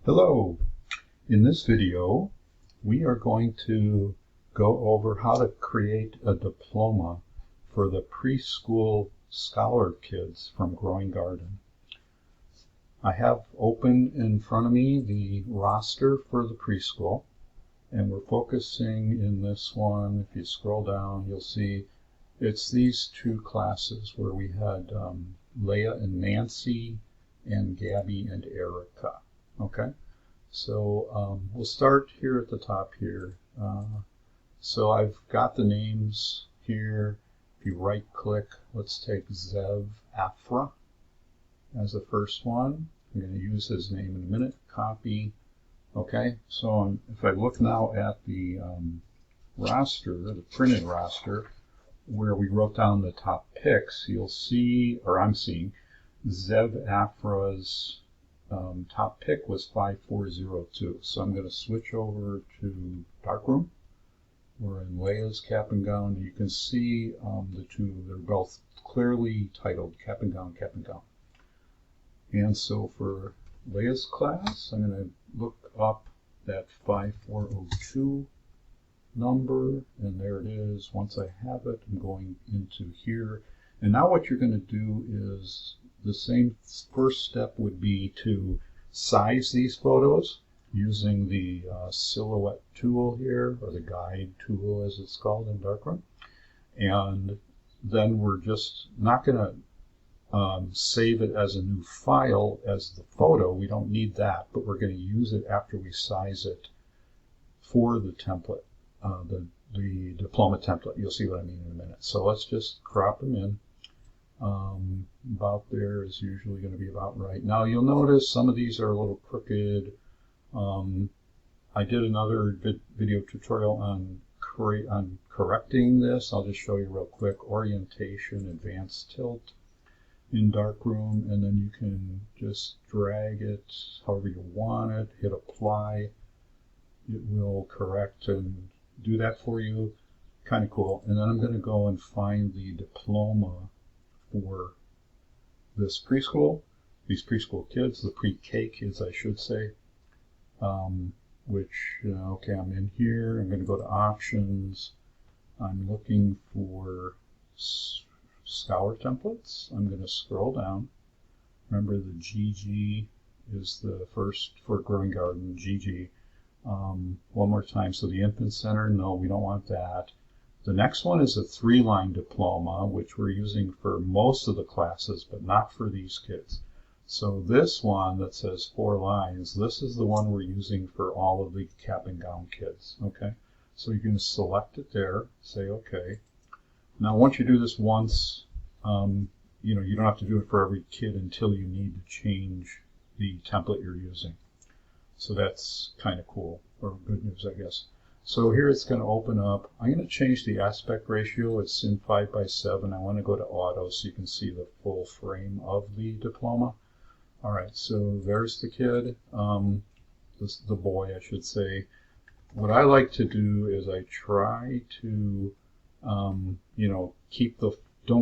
Hello! In this video, we are going to go over how to create a diploma for the preschool scholar kids from Growing Garden. I have open in front of me the roster for the preschool, and we're focusing in this one. If you scroll down, you'll see it's these two classes where we had Leah and Nancy and Gabby and Erica. Okay, so we'll start here at the top here. So I've got the names here. If you right click, let's take Zev Afra as the first one. I'm going to use his name in a minute. Copy. Okay, so if I look now at the roster, the printed roster, where we wrote down the top picks, you'll see, or I'm seeing, Zev Afra's top pick was 5402. So I'm going to switch over to Darkroom. We're in Leia's cap and gown. You can see the two, they're both clearly titled cap and gown, cap and gown. And so for Leia's class, I'm going to look up that 5402 number, and there it is. Once I have it, I'm going into here. And now what you're going to do is the same first step would be to size these photos using the silhouette tool here, or the guide tool as it's called in Darkroom. And then we're just not going to save it as a new file as the photo. We don't need that, but we're going to use it after we size it for the template, the diploma template. You'll see what I mean in a minute. So let's just crop them in. About there is usually going to be about right. Now you'll notice some of these are a little crooked. I did another video tutorial on correcting this. I'll just show you real quick. Orientation, advanced tilt in Darkroom, and then you can just drag it however you want it, hit apply. It will correct and do that for you. Kind of cool. And then I'm going to go and find the diploma for this preschool, these preschool kids, the pre-K kids I should say, okay, I'm in here. I'm going to go to options. I'm looking for scholar templates. I'm going to scroll down. Remember the GG is the first for Growing Garden, GG. One more time. So the Infant Center, no, we don't want that. The next one is a 3-line diploma, which we're using for most of the classes, but not for these kids. So this one that says 4 lines, this is the one we're using for all of the cap and gown kids. Okay, so you can select it there, say okay. Now once you do this once, you don't have to do it for every kid until you need to change the template you're using. So that's kind of cool, or good news, I guess. So here it's going to open up. I'm going to change the aspect ratio. It's in 5:7. I want to go to auto so you can see the full frame of the diploma. All right, so there's the kid, the boy, I should say. What I like to do is I try to, don't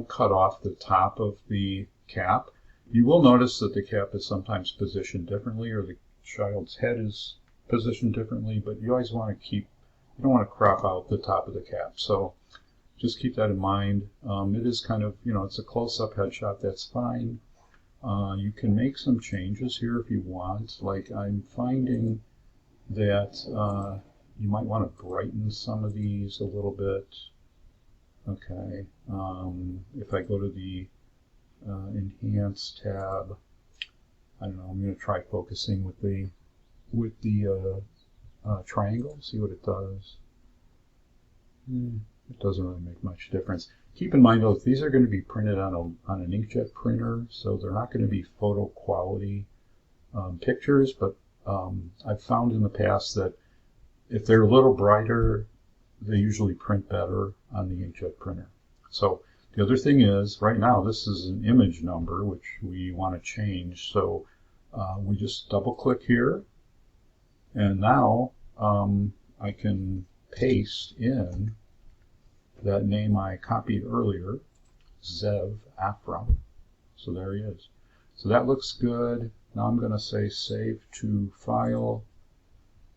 cut off the top of the cap. You will notice that the cap is sometimes positioned differently, or the child's head is positioned differently, but you always want to you don't want to crop out the top of the cap. So just keep that in mind. It is kind of, it's a close-up headshot, that's fine. You can make some changes here if you want. Like I'm finding that you might want to brighten some of these a little bit. Okay. If I go to the Enhance tab, I don't know, I'm going to try focusing with the triangle, see what it does. It doesn't really make much difference. Keep in mind though, these are going to be printed on an inkjet printer, so they're not going to be photo quality pictures, but I've found in the past that if they're a little brighter, they usually print better on the inkjet printer. So the other thing is, right now this is an image number which we want to change, so we just double click here, and now I can paste in that name I copied earlier, Zev Afra. So there he is. So that looks good. Now I'm going to say save to file,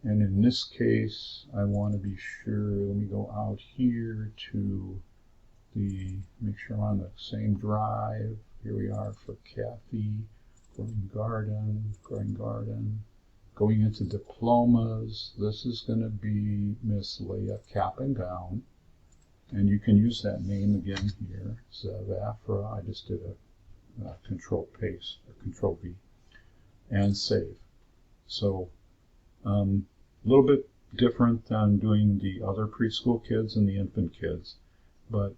and in this case I want to be sure, let me go out here to make sure I'm on the same drive. Here we are for Kathy, Growing Garden, going into Diplomas. This is going to be Miss Leah Cap and Gown, and you can use that name again here, Zavafra. I just did a control paste or control V, and save. So a little bit different than doing the other preschool kids and the infant kids, but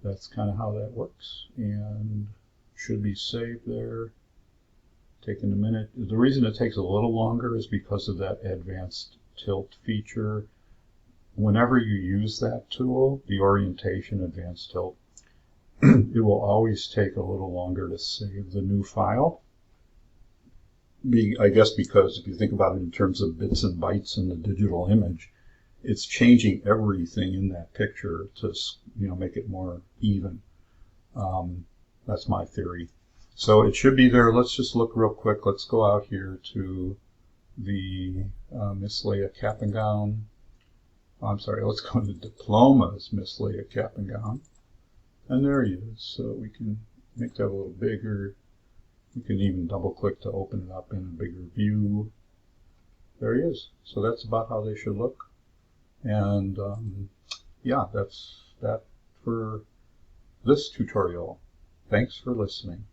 that's kind of how that works, and should be saved there. Taking a minute. The reason it takes a little longer is because of that advanced tilt feature. Whenever you use that tool, the orientation advanced tilt, it will always take a little longer to save the new file. I guess because if you think about it in terms of bits and bytes in the digital image, it's changing everything in that picture to, make it more even. That's my theory. So it should be there. Let's just look real quick. Let's go out here to the Miss Leah Cap and Gown. I'm sorry, let's go to Diplomas, Miss Leah Cap and Gown. And there he is. So we can make that a little bigger. You can even double click to open it up in a bigger view. There he is. So that's about how they should look. And yeah, that's that for this tutorial. Thanks for listening.